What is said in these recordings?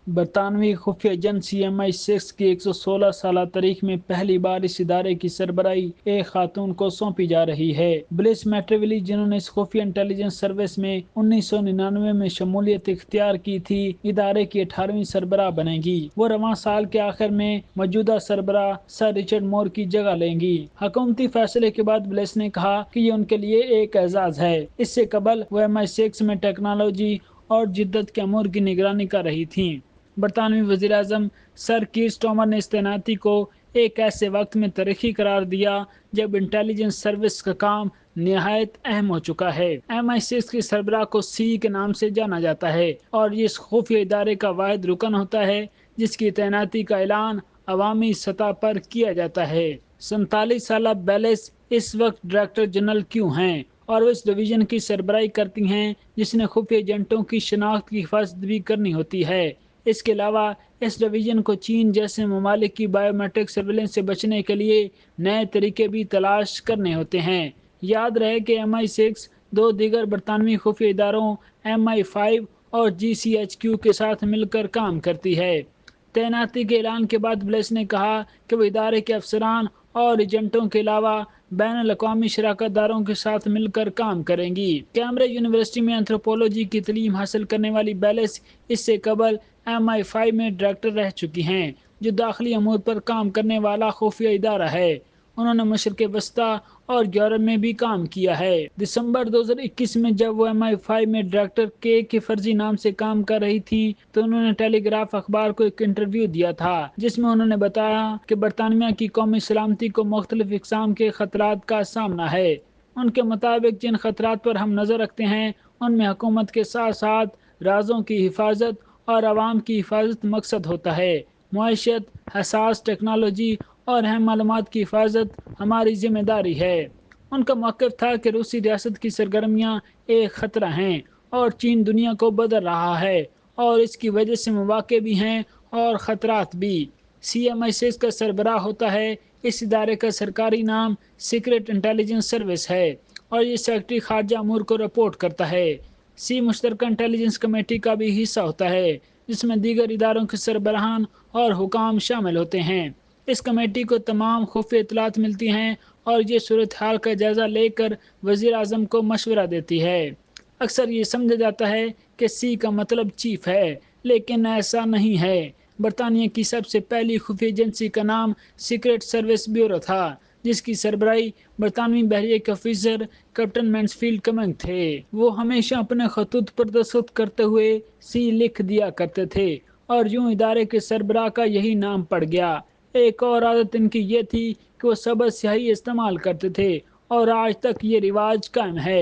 برطانوی خفیہ agency MI6 کی 116 سالہ تاریخ میں پہلی بار اس ادارے کی سربراہی ایک خاتون کو سونپی جا رہی ہے۔ بلیس میٹریویلی، جنہوں نے اس خفیہ انٹیلیجنس سروس میں 1999 میں شمولیت اختیار کی تھی، ادارے کی 18ویں سربراہ بنے گی۔ وہ رواں سال کے آخر میں موجودہ سربراہ سر رچرڈ مور کی جگہ لیں گی۔ حکومتی فیصلے کے بعد بلیس نے کہا کہ یہ ان کے لیے ایک اعزاز ہے۔ اس سے قبل وہ MI6 میں ٹیکنالوجی اور جدت کے امور کی نگرانی کر رہی تھیں۔ برطانوی وزیراعظم سر کیر سٹارمر نے اس تعیناتی کو ایک ایسے وقت میں تاریخی قرار دیا جب انٹیلیجنس سروس کا کام نہایت اہم ہو چکا ہے۔ MI6 کی سربراہ کو سی کے نام سے جانا جاتا ہے اور یہ اس خفیہ ادارے کا واحد رکن ہوتا ہے جس کی تعیناتی کا اعلان عوامی سطح پر کیا جاتا ہے۔ 47 سالہ بیلس اس وقت ڈائریکٹر جنرل کیوں ہیں اور وہ اس ڈویژن کی سربراہی کرتی ہیں جس نے خفیہ ایجنٹوں کی شناخت کی حفاظت بھی کرنی ہوتی ہے۔ اس کے علاوہ اس ڈویژن کو چین جیسے ممالک کی بائیو میٹرک سرویلنس سے بچنے کے لیے نئے طریقے بھی تلاش کرنے ہوتے ہیں۔ یاد رہے کہ MI6 دو دیگر برطانوی خفیہ اداروں MI5 اور GCHQ کے ساتھ مل کر کام کرتی ہے۔ تعیناتی کے اعلان کے بعد بلیس نے کہا کہ وہ ادارے کے افسران اور ایجنٹوں کے علاوہ بین الاقوامی شراکت داروں کے ساتھ مل کر کام کریں گی۔ کیمبرج یونیورسٹی میں اینتھروپولوجی کی تعلیم حاصل کرنے والی بیلس اس سے قبل MI5 میں ڈائریکٹر رہ چکی ہیں، جو داخلی امور پر کام کرنے والا خفیہ ادارہ ہے۔ انہوں نے مشرق وسطیٰ اور یورپ میں بھی کام کیا ہے۔ دسمبر 2021 میں جب وہ MI5 میں ڈائریکٹر کے فرضی نام سے کام کر رہی تھی تو انہوں نے ٹیلی گراف اخبار کو ایک انٹرویو دیا تھا جس میں انہوں نے بتایا کہ برطانیہ کی قومی سلامتی کو مختلف اقسام کے خطرات کا سامنا ہے۔ ان کے مطابق جن خطرات پر ہم نظر رکھتے ہیں ان میں حکومت کے ساتھ ساتھ رازوں کی حفاظت اور عوام کی حفاظت مقصد ہوتا ہے۔ معیشت، حساس ٹیکنالوجی اور اہم معلومات کی حفاظت ہماری ذمہ داری ہے۔ ان کا موقف تھا کہ روسی ریاست کی سرگرمیاں ایک خطرہ ہیں اور چین دنیا کو بدل رہا ہے اور اس کی وجہ سے مواقع بھی ہیں اور خطرات بھی۔ MI6 کا سربراہ ہوتا ہے۔ اس ادارے کا سرکاری نام سیکرٹ انٹیلیجنس سروس ہے اور یہ سیکرٹری خارجہ امور کو رپورٹ کرتا ہے۔ مشترکہ انٹیلیجنس کمیٹی کا بھی حصہ ہوتا ہے جس میں دیگر اداروں کے سربراہان اور حکام شامل ہوتے ہیں۔ اس کمیٹی کو تمام خفیہ اطلاعات ملتی ہیں اور یہ صورتحال کا جائزہ لے کر وزیر اعظم کو مشورہ دیتی ہے۔ اکثر یہ سمجھا جاتا ہے کہ سی کا مطلب چیف ہے، لیکن ایسا نہیں ہے۔ برطانیہ کی سب سے پہلی خفیہ ایجنسی کا نام سیکرٹ سروس بیورو تھا، جس کی سربراہی برطانوی بحریہ کے آفیسر کیپٹن مینسفیلڈ کمنگ تھے۔ وہ ہمیشہ اپنے خطوط پر دستخط کرتے ہوئے سی لکھ دیا کرتے تھے اور یوں ادارے کے سربراہ کا یہی نام پڑ گیا۔ ایک اور عادت ان کی یہ تھی کہ وہ سبز سیاہی استعمال کرتے تھے اور آج تک یہ رواج قائم ہے۔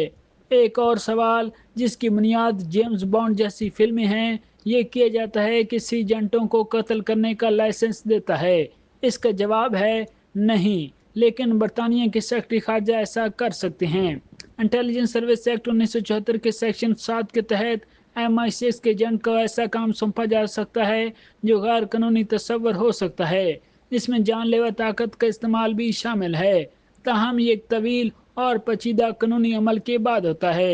ایک اور سوال جس کی بنیاد جیمز بانڈ جیسی فلمیں ہیں، یہ کیا جاتا ہے کہ سی ایجنٹوں کو قتل کرنے کا لائسنس دیتا ہے۔ اس کا جواب ہے نہیں، لیکن برطانیہ کے سیکرٹری خارجہ ایسا کر سکتے ہیں۔ انٹیلیجنس سروس ایکٹ 1974 کے سیکشن 7 کے تحت MI6 کے ایجنٹ کو ایسا کام سونپا جا سکتا ہے جو غیر قانونی تصور ہو سکتا ہے، جس میں جان لیوا طاقت کا استعمال بھی شامل ہے، تاہم یہ ایک طویل اور پیچیدہ قانونی عمل کے بعد ہوتا ہے۔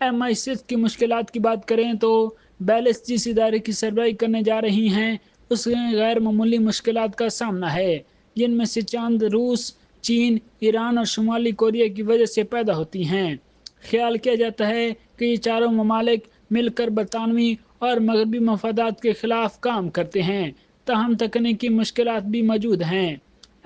MI6 کی مشکلات کی بات کریں تو بیلس جس ادارے کی سربراہی کرنے جا رہی ہیں اس میں غیر معمولی مشکلات کا سامنا ہے، جن میں سے چند روس، چین، ایران اور شمالی کوریا کی وجہ سے پیدا ہوتی ہیں۔ خیال کیا جاتا ہے کہ یہ چاروں ممالک مل کر برطانوی اور مغربی مفادات کے خلاف کام کرتے ہیں، تاہم تکنیکی مشکلات بھی موجود ہیں۔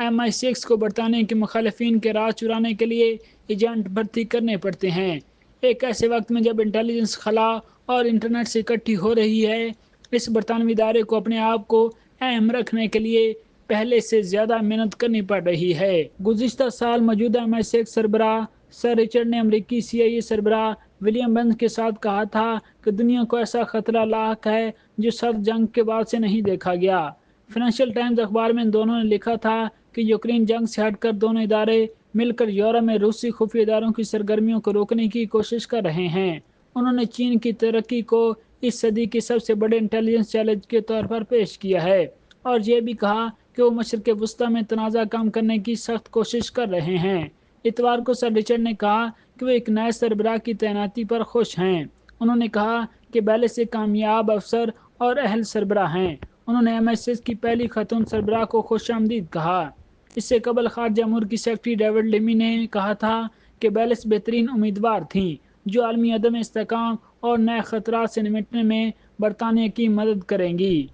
MI6 کو برطانیہ کے مخالفین کے راز چرانے کے لیے ایجنٹ بھرتی کرنے پڑتے ہیں۔ ایک ایسے وقت میں جب انٹیلیجنس خلا اور انٹرنیٹ سے اکٹھی ہو رہی ہے، اس برطانوی ادارے کو اپنے آپ کو اہم رکھنے کے لیے پہلے سے زیادہ محنت کرنی پڑ رہی ہے۔ گزشتہ سال موجودہ MI6 سربراہ سر رچرڈ نے امریکی CIA سربراہ ولیم برنز کے ساتھ کہا تھا کہ دنیا کو ایسا خطرہ لاحق ہے جو سرد جنگ کے بعد سے نہیں دیکھا گیا۔ فائنینشل ٹائمز اخبار میں دونوں نے لکھا تھا کہ یوکرین جنگ سے ہٹ کر دونوں ادارے مل کر یورپ میں روسی خفیہ اداروں کی سرگرمیوں کو روکنے کی کوشش کر رہے ہیں۔ انہوں نے چین کی ترقی کو اس صدی کے سب سے بڑے انٹیلیجنس چیلنج کے طور پر پیش کیا ہے اور یہ بھی کہا کہ وہ مشرق وسطیٰ میں تنازع کم کرنے کی سخت کوشش کر رہے ہیں۔ اتوار کو سر رچرڈ نے کہا کہ وہ ایک نئے سربراہ کی تعیناتی پر خوش ہیں۔ انہوں نے کہا کہ بیلس ایک کامیاب افسر اور اہل سربراہ ہیں۔ انہوں نے MI6 کی پہلی خاتون سربراہ کو خوش آمدید کہا۔ اس سے قبل خارجہ امور کی سیکرٹری ڈیوڈ لیمی نے کہا تھا کہ بیلس بہترین امیدوار تھیں جو عالمی عدم استحکام اور نئے خطرات سے نمٹنے میں برطانیہ کی مدد کریں گی۔